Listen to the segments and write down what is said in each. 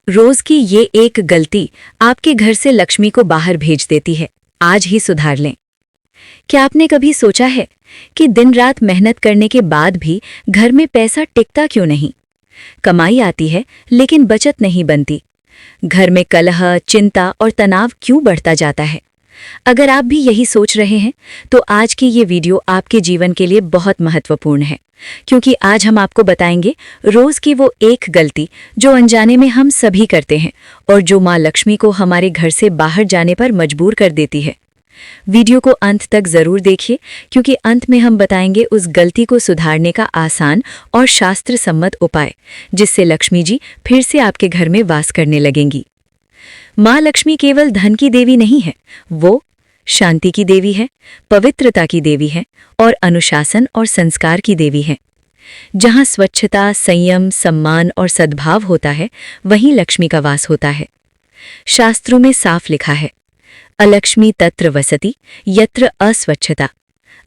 रोज की ये एक गलती आपके घर से लक्ष्मी को बाहर भेज देती है। आज ही सुधार लें। क्या आपने कभी सोचा है कि दिन रात मेहनत करने के बाद भी घर में पैसा टिकता क्यों नहीं? कमाई आती है लेकिन बचत नहीं बनती। घर में कलह, चिंता और तनाव क्यों बढ़ता जाता है? अगर आप भी यही सोच रहे हैं तो आज की ये वीडियो आपके जीवन के लिए बहुत महत्वपूर्ण है, क्योंकि आज हम आपको बताएंगे रोज की वो एक गलती जो अनजाने में हम सभी करते हैं और जो माँ लक्ष्मी को हमारे घर से बाहर जाने पर मजबूर कर देती है। वीडियो को अंत तक जरूर देखिए, क्योंकि अंत में हम बताएंगे उस गलती को सुधारने का आसान और शास्त्र सम्मत उपाय, जिससे लक्ष्मी जी फिर से आपके घर में वास करने लगेंगी। माँ लक्ष्मी केवल धन की देवी नहीं है, वो शांति की देवी है, पवित्रता की देवी है और अनुशासन और संस्कार की देवी है। जहाँ स्वच्छता, संयम, सम्मान और सद्भाव होता है, वहीं लक्ष्मी का वास होता है। शास्त्रों में साफ लिखा है, अलक्ष्मी तत्र वसति यत्र अस्वच्छता,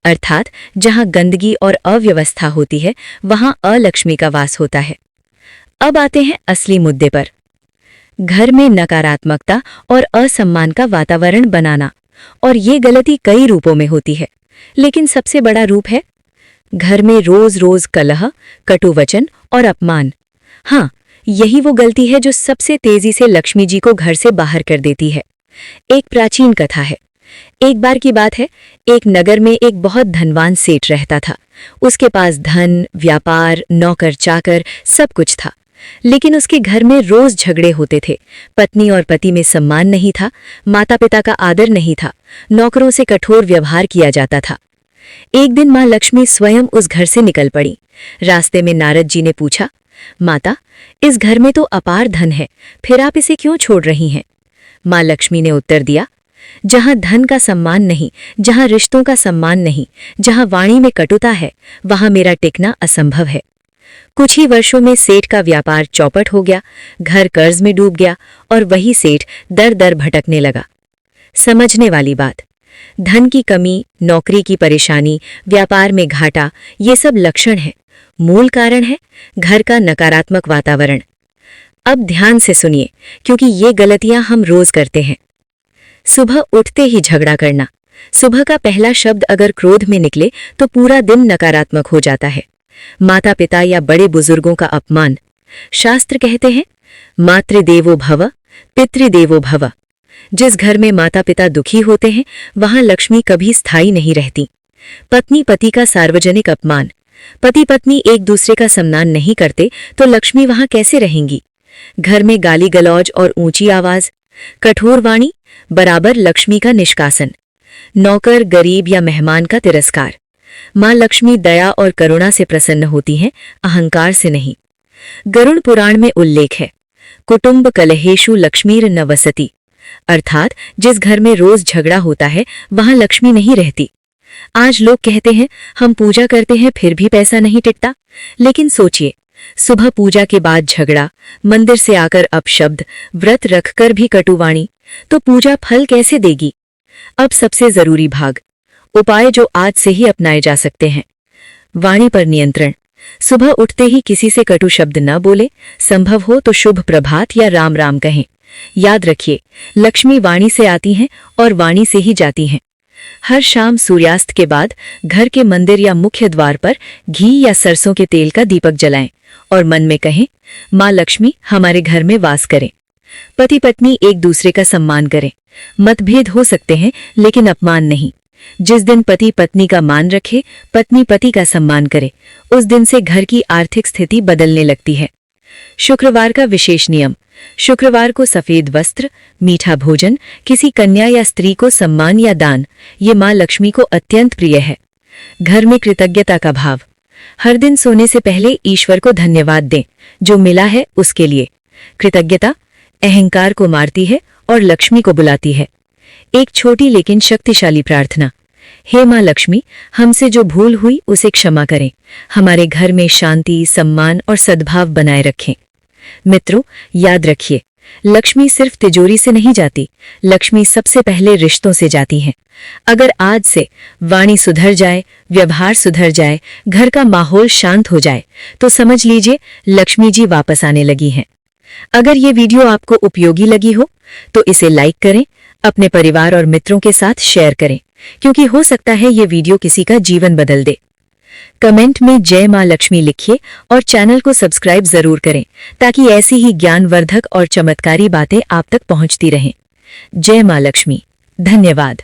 अर्थात जहाँ गंदगी और अव्यवस्था होती है वहाँ अलक्ष्मी का वास होता है। अब आते हैं असली मुद्दे पर। घर में नकारात्मकता और असम्मान का वातावरण बनाना, और ये गलती कई रूपों में होती है, लेकिन सबसे बड़ा रूप है घर में रोज रोज कलह, कटु वचन और अपमान। हाँ, यही वो गलती है जो सबसे तेजी से लक्ष्मी जी को घर से बाहर कर देती है। एक प्राचीन कथा है। एक बार की बात है, एक नगर में एक बहुत धनवान सेठ रहता था। उसके पास धन, व्यापार, नौकर चाकर सब कुछ था, लेकिन उसके घर में रोज झगड़े होते थे। पत्नी और पति में सम्मान नहीं था, माता पिता का आदर नहीं था, नौकरों से कठोर व्यवहार किया जाता था। एक दिन माँ लक्ष्मी स्वयं उस घर से निकल पड़ी। रास्ते में नारद जी ने पूछा, माता, इस घर में तो अपार धन है, फिर आप इसे क्यों छोड़ रही हैं? माँ लक्ष्मी ने उत्तर दिया, जहाँ धन का सम्मान नहीं, जहाँ रिश्तों का सम्मान नहीं, जहाँ वाणी में कटुता है, वहाँ मेरा टिकना असंभव है। कुछ ही वर्षों में सेठ का व्यापार चौपट हो गया, घर कर्ज में डूब गया और वही सेठ दर दर भटकने लगा। समझने वाली बात, धन की कमी, नौकरी की परेशानी, व्यापार में घाटा, ये सब लक्षण है। मूल कारण है घर का नकारात्मक वातावरण। अब ध्यान से सुनिए, क्योंकि ये गलतियां हम रोज करते हैं। सुबह उठते ही झगड़ा करना। सुबह का पहला शब्द अगर क्रोध में निकले तो पूरा दिन नकारात्मक हो जाता है। माता पिता या बड़े बुजुर्गों का अपमान। शास्त्र कहते हैं, मातृदेवो भव पितृदेवो भव। जिस घर में माता पिता दुखी होते हैं वहां लक्ष्मी कभी स्थायी नहीं रहती। पत्नी पति का सार्वजनिक अपमान। पति पत्नी एक दूसरे का सम्मान नहीं करते तो लक्ष्मी वहां कैसे रहेंगी? घर में गाली गलौज और ऊंची आवाज, कठोर वाणी, बराबर लक्ष्मी का निष्कासन। नौकर, गरीब या मेहमान का तिरस्कार। माँ लक्ष्मी दया और करुणा से प्रसन्न होती हैं, अहंकार से नहीं। गरुड़ पुराण में उल्लेख है, कुटुंब कलहेषु लक्ष्मीर न वसति, अर्थात जिस घर में रोज झगड़ा होता है वहां लक्ष्मी नहीं रहती। आज लोग कहते हैं, हम पूजा करते हैं फिर भी पैसा नहीं टिकता। लेकिन सोचिए, सुबह पूजा के बाद झगड़ा, मंदिर से आकर अपशब्द, व्रत रखकर भी कटुवाणी, तो पूजा फल कैसे देगी? अब सबसे जरूरी भाग, उपाय जो आज से ही अपनाए जा सकते हैं। वाणी पर नियंत्रण। सुबह उठते ही किसी से कटु शब्द न बोले, संभव हो तो शुभ प्रभात या राम राम कहें। याद रखिए, लक्ष्मी वाणी से आती हैं और वाणी से ही जाती हैं। हर शाम सूर्यास्त के बाद घर के मंदिर या मुख्य द्वार पर घी या सरसों के तेल का दीपक जलाएं और मन में कहें, माँ लक्ष्मी हमारे घर में वास करें। पति पत्नी एक दूसरे का सम्मान करें। मतभेद हो सकते हैं लेकिन अपमान नहीं। जिस दिन पति पत्नी का मान रखे, पत्नी पति का सम्मान करे, उस दिन से घर की आर्थिक स्थिति बदलने लगती है। शुक्रवार का विशेष नियम। शुक्रवार को सफेद वस्त्र, मीठा भोजन, किसी कन्या या स्त्री को सम्मान या दान, ये माँ लक्ष्मी को अत्यंत प्रिय है। घर में कृतज्ञता का भाव। हर दिन सोने से पहले ईश्वर को धन्यवाद दें, जो मिला है उसके लिए। कृतज्ञता अहंकार को मारती है और लक्ष्मी को बुलाती है। एक छोटी लेकिन शक्तिशाली प्रार्थना, हे माँ लक्ष्मी, हमसे जो भूल हुई उसे क्षमा करें, हमारे घर में शांति, सम्मान और सद्भाव बनाए रखें। मित्रों, याद रखिए, लक्ष्मी सिर्फ तिजोरी से नहीं जाती, लक्ष्मी सबसे पहले रिश्तों से जाती हैं। अगर आज से वाणी सुधर जाए, व्यवहार सुधर जाए, घर का माहौल शांत हो जाए, तो समझ लीजिए लक्ष्मी जी वापस आने लगी हैं। अगर ये वीडियो आपको उपयोगी लगी हो तो इसे लाइक करें, अपने परिवार और मित्रों के साथ शेयर करें, क्योंकि हो सकता है ये वीडियो किसी का जीवन बदल दे। कमेंट में जय मां लक्ष्मी लिखिए और चैनल को सब्सक्राइब जरूर करें ताकि ऐसी ही ज्ञानवर्धक और चमत्कारी बातें आप तक पहुंचती रहें। जय मां लक्ष्मी। धन्यवाद।